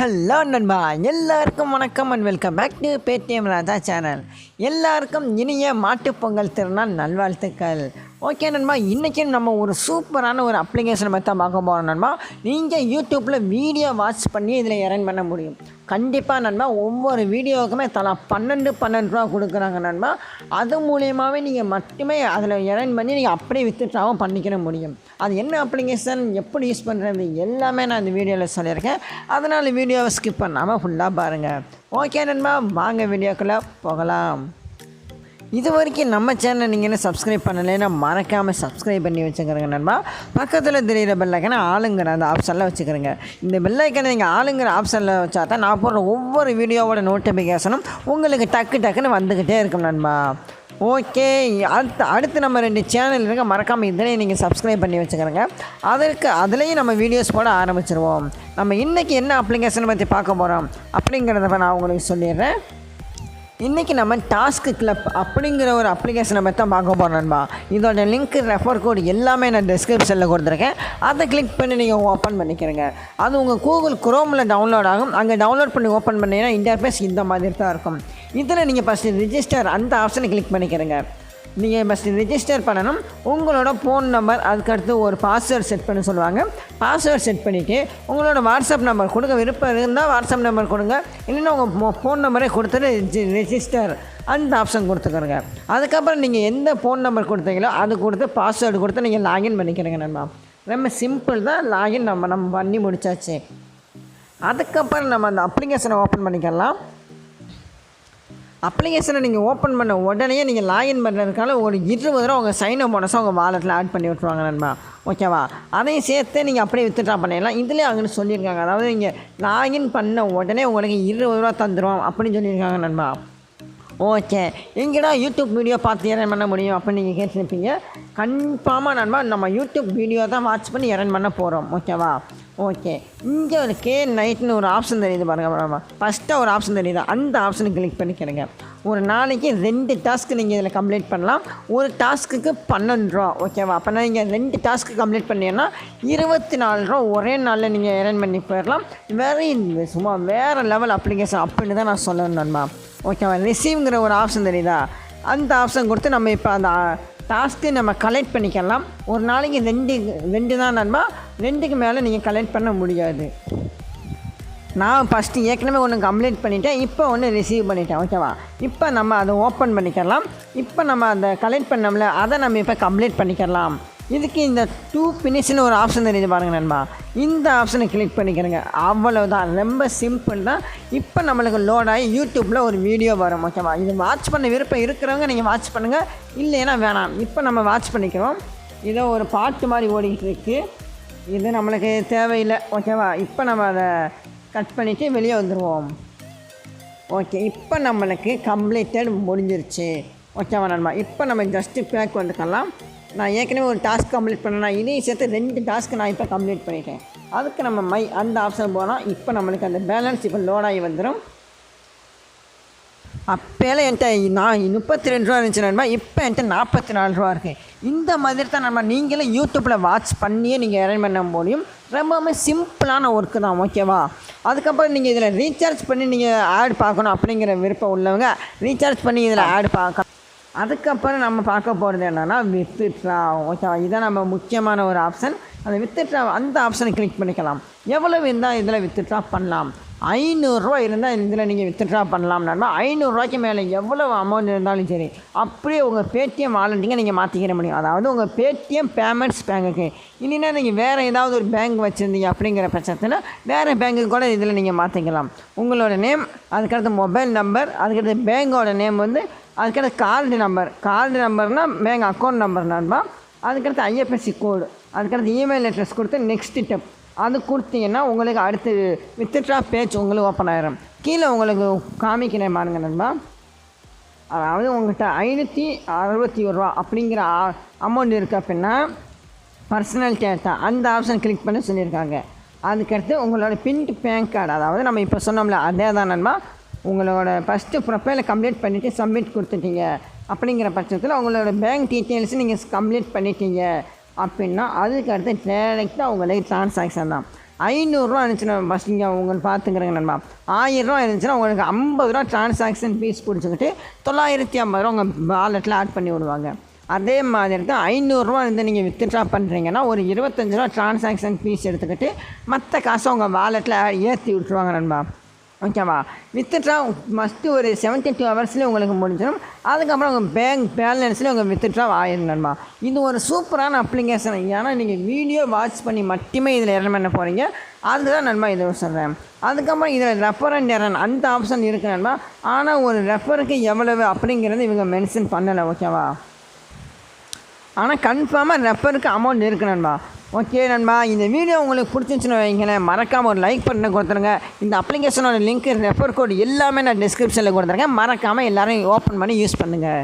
Hello நண்பா, எல்லாருக்கும் வணக்கம் and welcome back to paytmraja channel. எல்லாருக்கும் இனிய மாட்டுப்பொங்கல் திருநாள் நல்வாழ்த்துக்கள். ஓகே நண்பா, இன்றைக்கி நம்ம ஒரு சூப்பரான ஒரு அப்ளிகேஷனை பற்றி தான் பார்க்க போகிறோம் நண்பா. நீங்கள் யூடியூப்பில் வீடியோ வாட்ச் பண்ணி இதில் எர்ன் பண்ண முடியும். கண்டிப்பாக நண்பா, ஒவ்வொரு வீடியோவுக்குமே தலா 12 ரூபா கொடுக்குறாங்க நண்பா. அது மூலியமாகவே நீங்கள் மட்டுமே அதில் எர்ன் பண்ணி நீங்கள் அப்படியே வித்ட்ராவும் பண்ணிக்கிற முடியும். அது என்ன அப்ளிகேஷன், எப்படி யூஸ் பண்ணுறது எல்லாமே நான் இந்த வீடியோவில் சொல்லியிருக்கேன். அதனால் வீடியோவை ஸ்கிப் பண்ணாமல் ஃபுல்லாக பாருங்கள். ஓகே நண்பா, வாங்க வீடியோக்குள்ளே போகலாம். இது வரைக்கும் நம்ம சேனலை நீங்கள் என்ன சப்ஸ்கிரைப் பண்ணலைன்னா மறக்காமல் சப்ஸ்கிரைப் பண்ணி வச்சுக்கிறேங்க நண்பா. பக்கத்தில் தெரிகிற பெல்லைக்கனை ஆளுங்கிற அந்த ஆப்ஷனில் வச்சுக்கிறேங்க. இந்த பெல்லைக்கனை நீங்கள் ஆளுங்கிற ஆப்ஷனில் வச்சா தான் நான் போடுற ஒவ்வொரு வீடியோவோட நோட்டிஃபிகேஷனும் உங்களுக்கு டக்குன்னு வந்துக்கிட்டே இருக்கும் நண்பா. ஓகே, அடுத்து நம்ம 2 சேனல் இருக்க, மறக்காமல் இதுலேயும் நீங்கள் சப்ஸ்கிரைப் பண்ணி வச்சுக்கிறேங்க. அதுலேயும் நம்ம வீடியோஸ் போட ஆரம்பிச்சிருவோம். நம்ம இன்றைக்கி என்ன அப்ளிகேஷனை பற்றி பார்க்க போகிறோம் அப்படிங்கிறத நான் உங்களுக்கு சொல்லிடுறேன். இன்றைக்கி நம்ம டாஸ்க்கு கிளப் அப்படிங்கிற ஒரு அப்ளிகேஷனை பற்றி தான் பார்க்க போகிறோம் நண்பா. இதோட லிங்க், ரெஃபர் கோடு எல்லாமே நான் டிஸ்கிரிப்ஷனில் கொடுத்துருக்கேன். அதை கிளிக் பண்ணி நீங்கள் ஓப்பன் பண்ணிக்கிறேங்க. அது உங்கள் கூகுள் குரோமில் டவுன்லோட் ஆகும். அங்கே டவுன்லோட் பண்ணி ஓப்பன் பண்ணிங்கன்னா இன்டர்ஃபேஸ் இந்த மாதிரி தான் இருக்கும். இதில் நீங்கள் ஃபஸ்ட்டு ரிஜிஸ்டர் அந்த ஆப்ஷனை கிளிக் பண்ணிக்கிறேங்க. நீங்கள் ஃபஸ்ட்டு ரிஜிஸ்டர் பண்ணணும். உங்களோட ஃபோன் நம்பர், அதுக்கடுத்து ஒரு பாஸ்வேர்ட் செட் பண்ண சொல்லுவாங்க. பாஸ்வேர்ட் செட் பண்ணிவிட்டு உங்களோட வாட்ஸ்அப் நம்பர் கொடுக்க விருப்பம் இருந்தால் வாட்ஸ்அப் நம்பர் கொடுங்க. இல்லைன்னா உங்கள் ஃபோன் நம்பரே கொடுத்துட்டு ரெஜிஸ்டர் அந்த ஆப்ஷன் கொடுத்துக்கிறங்க. அதுக்கப்புறம் நீங்கள் எந்த ஃபோன் நம்பர் கொடுத்தீங்களோ அது கொடுத்து பாஸ்வேர்டு கொடுத்து நீங்கள் லாகின் பண்ணிக்கிறீங்க நண்பா. ரொம்ப சிம்பிள் தான். லாகின் நம்ம பண்ணி முடித்தாச்சு. அதுக்கப்புறம் நம்ம அந்த அப்ளிகேஷனை ஓப்பன் பண்ணிக்கலாம். அப்ளிகேஷனை நீங்கள் ஓப்பன் பண்ண உடனே நீங்கள் லாகின் பண்ணுறதுக்கான ஒரு 20 ரூபா உங்கள் சைன் அப் போனஸாக உங்கள் வாலெட்டில் ஆட் பண்ணி விட்ருவாங்க நண்பா. ஓகேவா? அதையும் சேர்த்து நீங்கள் அப்படியே வித்ட்ரா பண்ணிடலாம். இதிலே அங்கே சொல்லியிருக்காங்க, அதாவது நீங்கள் லாகின் பண்ண உடனே உங்களுக்கு 20 ரூபா தந்துடும் அப்படின்னு சொல்லியிருக்காங்க நண்பா. ஓகே, எங்கடா யூடியூப் வீடியோ பார்த்து எர்ன் பண்ண முடியும் அப்படின்னு நீங்கள் கேட்டுருப்பீங்க. கன்ஃபார்மாக நண்பா, நம்ம யூடியூப் வீடியோ தான் வாட்ச் பண்ணி எர்ன் பண்ண போகிறோம். ஓகேவா? ஓகே, இங்கே ஒரு நைட்னு ஒரு ஆப்ஷன் தெரியுது பாருங்கள். ஃபஸ்ட்டாக ஒரு ஆப்ஷன் தெரியுது, அந்த ஆப்ஷனை கிளிக் பண்ணிக்கிறேங்க. ஒரு நாளைக்கு 2 டாஸ்க்கு நீங்கள் இதில் கம்ப்ளீட் பண்ணலாம். ஒரு டாஸ்க்குக்கு 12 ரூபா. ஓகேவா? அப்போ நீங்கள் 2 டாஸ்க்கு கம்ப்ளீட் பண்ணீங்கன்னா 24 ரூபா ஒரே நாளில் நீங்கள் எர்ன் பண்ணி போயிடலாம். சும்மா வேறு லெவல் அப்ளிகேஷன் அப்படின்னு தான் நான் சொல்லணும் நண்பா. ஓகேவா? ரிசீவ்ங்கிற ஒரு ஆப்ஷன் தெரியுதா, அந்த ஆப்ஷன் கொடுத்து நம்ம இப்போ அந்த டாஸ்க்கு நம்ம கலெக்ட் பண்ணிக்கலாம். ஒரு நாளைக்கு 2 தான் நண்பா. 2க்கு மேலே நீங்கள் கலெக்ட் பண்ண முடியாது. நான் ஃபஸ்ட்டு ஏற்கனவே ஒன்று கம்ப்ளீட் பண்ணிவிட்டேன், இப்போ ஒன்று ரிசீவ் பண்ணிட்டேன். ஓகேவா? இப்போ நம்ம அதை ஓப்பன் பண்ணிக்கலாம். இப்போ நம்ம அதை கலெக்ட் பண்ணோம்ல, அதை நம்ம இப்போ கம்ப்ளீட் பண்ணிக்கலாம். இதுக்கு இந்த 2 ஃபினிஷ்னு ஒரு ஆப்ஷன் தெரியுது பாருங்கள் நண்பா. இந்த ஆப்ஷனை கிளிக் பண்ணிக்கிறேங்க. அவ்வளோதான், ரொம்ப சிம்பிள் தான். இப்போ நம்மளுக்கு லோட் ஆகி யூடியூப்பில் ஒரு வீடியோ வரும். ஓகேவா? இது வாட்ச் பண்ண விருப்பம் இருக்கிறவங்க நீங்கள் வாட்ச் பண்ணுங்கள், இல்லைன்னா வேணாம். இப்போ நம்ம வாட்ச் பண்ணிக்கிறோம். இதோ ஒரு பாட்டு மாதிரி ஓடிக்கிட்டு இருக்குது. இது நம்மளுக்கு தேவையில்லை. ஓகேவா? இப்போ நம்ம அதை கட் பண்ணிவிட்டு வெளியே வந்துடுவோம். ஓகே, இப்போ நம்மளுக்கு கம்ப்ளீட்டட் முடிஞ்சிருச்சு. ஓகேவா நண்பா? இப்போ நம்ம ஜஸ்ட்டு பேக் வந்துக்கலாம். நான் ஏற்கனவே ஒரு டாஸ்க் கம்ப்ளீட் பண்ணேன், இதையும் சேர்த்து 2 டாஸ்க்கு நான் இப்போ கம்ப்ளீட் பண்ணிட்டேன். அதுக்கு நம்ம அந்த ஆப்ஷன் போனால் இப்போ நம்மளுக்கு அந்த பேலன்ஸ் இப்போ லோடாகி வந்துடும். அப்போலாம் என்கிட்ட 32 ரூபா இருந்துச்சு நண்பா. இப்போ என்கிட்ட 44 ரூபா இருக்குது. இந்த மாதிரி தான் நம்ம நீங்களும் யூடியூப்பில் வாட்ச் பண்ணியே நீங்கள் எர்ன் பண்ண முடியும். ரொம்பவுமே சிம்பிளான ஒர்க்கு தான். ஓகேவா? அதுக்கப்புறம் நீங்கள் இதில் ரீசார்ஜ் பண்ணி நீங்கள் ஆட் பார்க்கணும் அப்படிங்கிற விருப்பம் உள்ளவங்க ரீசார்ஜ் பண்ணி இதில் ஆட் பார்க்கலாம். அதுக்கப்புறம் நம்ம பார்க்க போகிறது என்னென்னா வித்ட்ரா. ஓகேவா? இதான் நம்ம முக்கியமான ஒரு ஆப்ஷன். அந்த வித்ட்ரா அந்த ஆப்ஷனை கிளிக் பண்ணிக்கலாம். எவ்வளவு இருந்தால் இதில் வித்ட்ரா பண்ணலாம்? 500 ரூபா இருந்தால் இதில் நீங்கள் வித்ட்ரா பண்ணலாம் நண்பா. 500 ரூபாய்க்கு மேலே எவ்வளவு அமௌண்ட் இருந்தாலும் சரி, அப்படியே உங்கள் பேடிஎம் வாலெட்டுங்க நீங்கள் மாற்றிக்கிற முடியும். அதாவது உங்கள் பேடிஎம் பேமெண்ட்ஸ் பேங்குக்கு, இல்லைன்னா நீங்கள் வேறு ஏதாவது ஒரு பேங்க் வச்சுருந்தீங்க அப்படிங்கிற பட்சத்தில் வேறு பேங்க்குக்கு கூட இதில் நீங்கள் மாற்றிக்கலாம். உங்களோட நேம், அதுக்கடுத்து மொபைல் நம்பர், அதுக்கடுத்து பேங்கோட நேம் அதுக்கடுத்து கார்டு நம்பர்னால் பேங்க் அக்கௌண்ட் நம்பர் நண்பா. அதுக்கடுத்து ஐஎஃப்எஸ்சி கோடு, அதுக்கடுத்து இமெயில் அட்ரஸ் கொடுத்து நெக்ஸ்ட் ஸ்டெப் அது கொடுத்தீங்கன்னா உங்களுக்கு அடுத்து வித்ட்ரா பேஜ் உங்களுக்கு ஓப்பன் ஆகிடும். கீழே உங்களுக்கு காமிக்கிறேன் பாருங்க நண்பா. அதாவது உங்கள்கிட்ட 561 ரூபா அப்படிங்கிற அமௌண்ட் இருக்குது அப்படின்னா பர்சனல் டேட்டா அந்த ஆப்ஷன் கிளிக் பண்ண சொல்லியிருக்காங்க. அதுக்கடுத்து உங்களோட பின்ட் பேங்க் கார்டு, அதாவது நம்ம இப்போ சொன்னோம்ல அதே தான் நண்பா. உங்களோட ஃபஸ்ட்டு ப்ரொஃபைலை கம்ப்ளீட் பண்ணிவிட்டு சப்மிட் கொடுத்துட்டீங்க அப்படிங்கிற பட்சத்தில் உங்களோட பேங்க் டீட்டெயில்ஸ் நீங்கள் கம்ப்ளீட் பண்ணிட்டீங்க அப்படின்னா அதுக்கு அடுத்து டேரெக்டாக உங்களுக்கு ட்ரான்சாக்ஷன் தான். 500 இருந்துச்சுன்னா ஃபஸ்ட் இங்கே உங்களுக்கு பார்த்துக்கிறேங்க நண்பா. 1000 இருந்துச்சுன்னா உங்களுக்கு 50 ரூபா ட்ரான்சாக்ஷன் ஃபீஸ் பிடிச்சிக்கிட்டு 950 உங்கள் வாலெட்டில் ஆட் பண்ணி விடுவாங்க. அதே மாதிரி தான் 500 இருந்து நீங்கள் வித்ட்ரா பண்ணுறீங்கன்னா ஒரு 25 ரூபா ட்ரான்சாக்ஷன் ஃபீஸ் எடுத்துக்கிட்டு மற்ற காசை உங்கள் வாலெட்டில் ஏற்றி விட்ருவாங்க நண்பா. ஓகேவா? வித்ட்ரா மஸ்ட்டு ஒரு 72 ஹவர்ஸ்லேயே உங்களுக்கு முடிஞ்சிடும். அதுக்கப்புறம் உங்கள் பேங்க் பேலன்ஸ்லேயே உங்கள் வித்ட்ரா ஆயிடும் நண்பா. இது ஒரு சூப்பரான அப்ளிகேஷன். ஏன்னா நீங்கள் வீடியோ வாட்ச் பண்ணி மட்டுமே இதில் எர்ன் பண்ண போகிறீங்க. அதுதான் நண்பா இதை சொல்கிறேன். அதுக்கப்புறம் இதில் ரெஃபர் அண்ட் எர்ன் அந்த ஆப்ஷன் இருக்குது நண்பா. ஆனால் ஒரு ரெஃபருக்கு எவ்வளவு அப்படிங்கிறது இவங்க மென்ஷன் பண்ணலை. ஓகேவா? ஆனால் கன்ஃபார்மாக ரெஃபருக்கு அமௌண்ட் இருக்குது நண்பா. ஓகே நண்பா, இந்த வீடியோ உங்களுக்கு பிடிச்சிருந்துச்சுன்னு வைங்களேன், மறக்காமல் ஒரு லைக் பண்ணி கொடுத்துருங்க. இந்த அப்ளிகேஷனோட லிங்க் ரெஃபர் கோட் எல்லாமே நான் டிஸ்கிரிப்ஷனில் கொடுத்துருக்கேன். மறக்காமல் எல்லோரும் ஓப்பன் பண்ணி யூஸ் பண்ணுங்கள்.